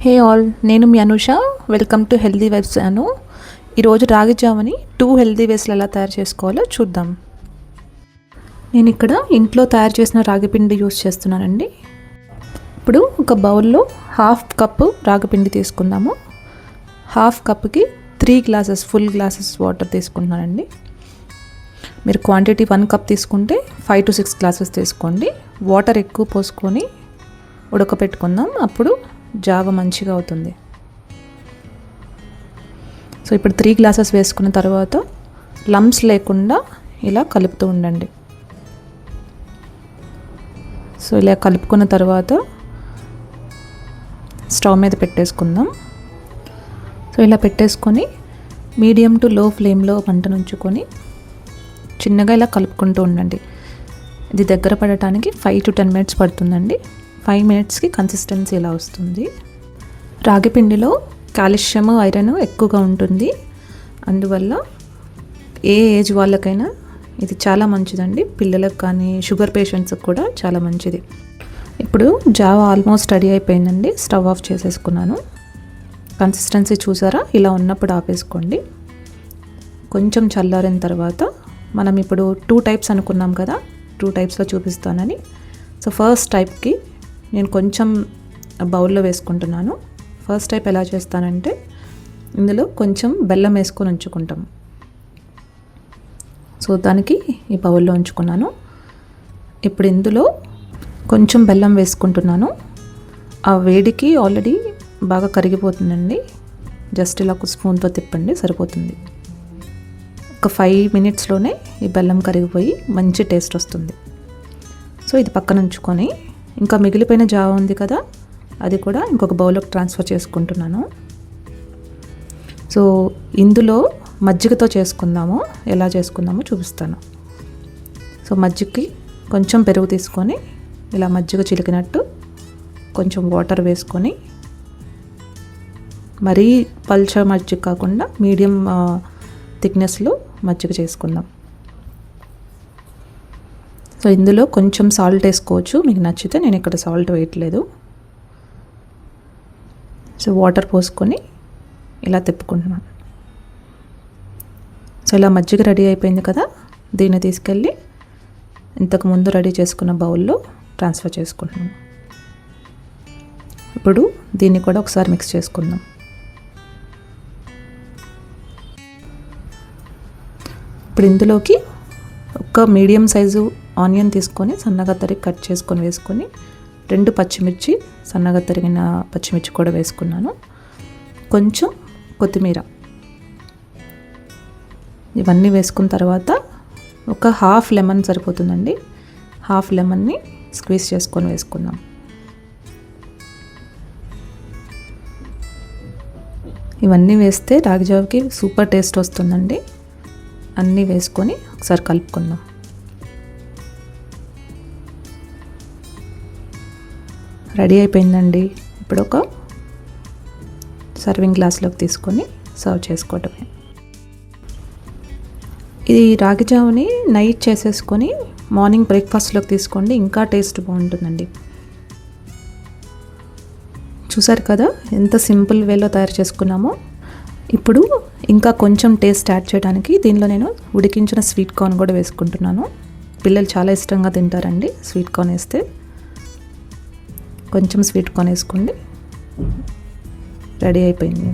హే all, నేను మీ Anusha. Welcome to healthy vibes Anu. ఈరోజు రాగి జావని 2 హెల్దీ వేస్లో ఎలా తయారు చేసుకోవాలో చూద్దాం. నేను ఇక్కడ ఇంట్లో తయారు చేసిన రాగి పిండి యూస్ చేస్తున్నానండి. ఇప్పుడు ఒక బౌల్లో 1/2 కప్పు రాగి పిండి తీసుకుందాము. 1/2 కప్కి 3 గ్లాసెస్ ఫుల్ గ్లాసెస్ వాటర్ తీసుకుంటున్నానండి. మీరు క్వాంటిటీ 1 కప్ తీసుకుంటే 5 to 6 గ్లాసెస్ తీసుకోండి. వాటర్ ఎక్కువ పోసుకొని ఉడకపెట్టుకుందాం, అప్పుడు జావ మంచిగా అవుతుంది. సో ఇప్పుడు 3 గ్లాసెస్ వేసుకున్న తర్వాత లంప్స్ లేకుండా ఇలా కలుపుతూ ఉండండి. సో ఇలా కలుపుకున్న తర్వాత స్టవ్ మీద పెట్టేసుకుందాం. సో ఇలా పెట్టేసుకొని మీడియం టు లో ఫ్లేమ్లో మంటను ఉంచుకొని చిన్నగా ఇలా కలుపుకుంటూ ఉండండి. ఇది దగ్గర పడటానికి 5 to 10 minutes పడుతుందండి. 5 minutesకి కన్సిస్టెన్సీ ఇలా వస్తుంది. రాగి పిండిలో కాల్షియం, ఐరన్ ఎక్కువగా ఉంటుంది. అందువల్ల ఏ ఏజ్ వాళ్ళకైనా ఇది చాలా మంచిదండి. పిల్లలకు కానీ షుగర్ పేషెంట్స్కి కూడా చాలా మంచిది. ఇప్పుడు జావ ఆల్మోస్ట్ రెడీ అయిపోయిందండి. స్టవ్ ఆఫ్ చేసేసుకున్నాను. కన్సిస్టెన్సీ చూసారా? ఇలా ఉన్నప్పుడు ఆపేసుకోండి. కొంచెం చల్లారిన తర్వాత మనం ఇప్పుడు 2 types అనుకున్నాం కదా, 2 typesలో చూపిస్తానని. సో ఫస్ట్ టైప్కి నేను కొంచెం బౌల్లో వేసుకుంటున్నాను. ఫస్ట్ టైప్ ఎలా చేస్తానంటే ఇందులో కొంచెం బెల్లం వేసుకొని ఉంచుకుంటాం. సో దానికి ఈ బౌల్లో ఉంచుకున్నాను. ఇప్పుడు ఇందులో కొంచెం బెల్లం వేసుకుంటున్నాను. ఆ వేడికి ఆల్రెడీ బాగా కరిగిపోతుందండి. జస్ట్ ఇలా ఒక స్పూన్తో తిప్పండి, సరిపోతుంది. ఒక 5 minutesలోనే ఈ బెల్లం కరిగిపోయి మంచి టేస్ట్ వస్తుంది. సో ఇది పక్కన ఉంచుకొని ఇంకా మిగిలిపోయిన జావ ఉంది కదా, అది కూడా ఇంకొక బౌల్లోకి ట్రాన్స్ఫర్ చేసుకుంటున్నాను. సో ఇందులో మజ్జిగతో చేసుకుందాము. ఎలా చేసుకుందామో చూపిస్తాను. సో మజ్జిగకి కొంచెం పెరుగు తీసుకొని ఇలా మజ్జిగ చిలికినట్టు కొంచెం వాటర్ వేసుకొని, మరీ పల్చ మజ్జిగ కాకుండా మీడియం థిక్నెస్లో మజ్జిగ చేసుకుందాం. సో ఇందులో కొంచెం సాల్ట్ వేసుకోవచ్చు మీకు నచ్చితే. నేను ఇక్కడ సాల్ట్ వేయట్లేదు. సో వాటర్ పోసుకొని ఇలా తిప్పుకుంటున్నాను. సో ఇలా మజ్జిగ రెడీ అయిపోయింది కదా, దీన్ని తీసుకెళ్ళి ఇంతకుముందు రెడీ చేసుకున్న బౌల్లో ట్రాన్స్ఫర్ చేసుకుంటున్నాను. ఇప్పుడు దీన్ని కూడా ఒకసారి మిక్స్ చేసుకుందాం. ఇప్పుడు ఇందులోకి ఒక మీడియం సైజు ఆనియన్ తీసుకొని సన్నగా తరిగి కట్ చేసుకొని వేసుకొని, 2 పచ్చిమిర్చి సన్నగా తరిగిన పచ్చిమిర్చి కూడా వేసుకున్నాను. కొంచెం కొత్తిమీర, ఇవన్నీ వేసుకున్న తర్వాత ఒక 1/2 లెమన్ సరిపోతుందండి. 1/2 లెమన్ని స్క్వీజ్ చేసుకొని వేసుకుందాం. ఇవన్నీ వేస్తే రాగి జావకి సూపర్ టేస్ట్ వస్తుందండి. అన్నీ వేసుకొని ఒకసారి కలుపుకుందాం. రెడీ అయిపోయిందండి. ఇప్పుడు ఒక సర్వింగ్ గ్లాస్లోకి తీసుకొని సర్వ్ చేసుకోవటమే. ఇది రాగి జావని నైట్ చేసేసుకొని మార్నింగ్ బ్రేక్ఫాస్ట్లోకి తీసుకోండి, ఇంకా టేస్ట్ బాగుంటుందండి. చూసారు కదా ఎంత సింపుల్ వేలో తయారు చేసుకున్నామో. ఇప్పుడు ఇంకా కొంచెం టేస్ట్ యాడ్ చేయడానికి దీనిలో నేను ఉడికించిన స్వీట్ కార్న్ కూడా వేసుకుంటున్నాను. పిల్లలు చాలా ఇష్టంగా తింటారండి స్వీట్ కార్న్ వేస్తే. కొంచెం స్వీట్ కార్న్ వేసుకోండి. రెడీ అయిపోయింది.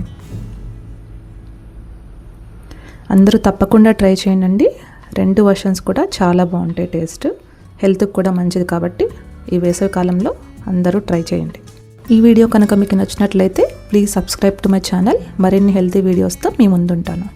అందరూ తప్పకుండా ట్రై చేయండి. 2 వర్షన్స్ కూడా చాలా బాగుంటాయి. టేస్ట్ హెల్త్కి కూడా మంచిది కాబట్టి ఈ వేసవి కాలంలో అందరూ ట్రై చేయండి. ఈ వీడియో కనుక మీకు నచ్చినట్లయితే please subscribe to my channel. మరిన్ని హెల్తీ వీడియోస్తో మీ ముందుంటాను.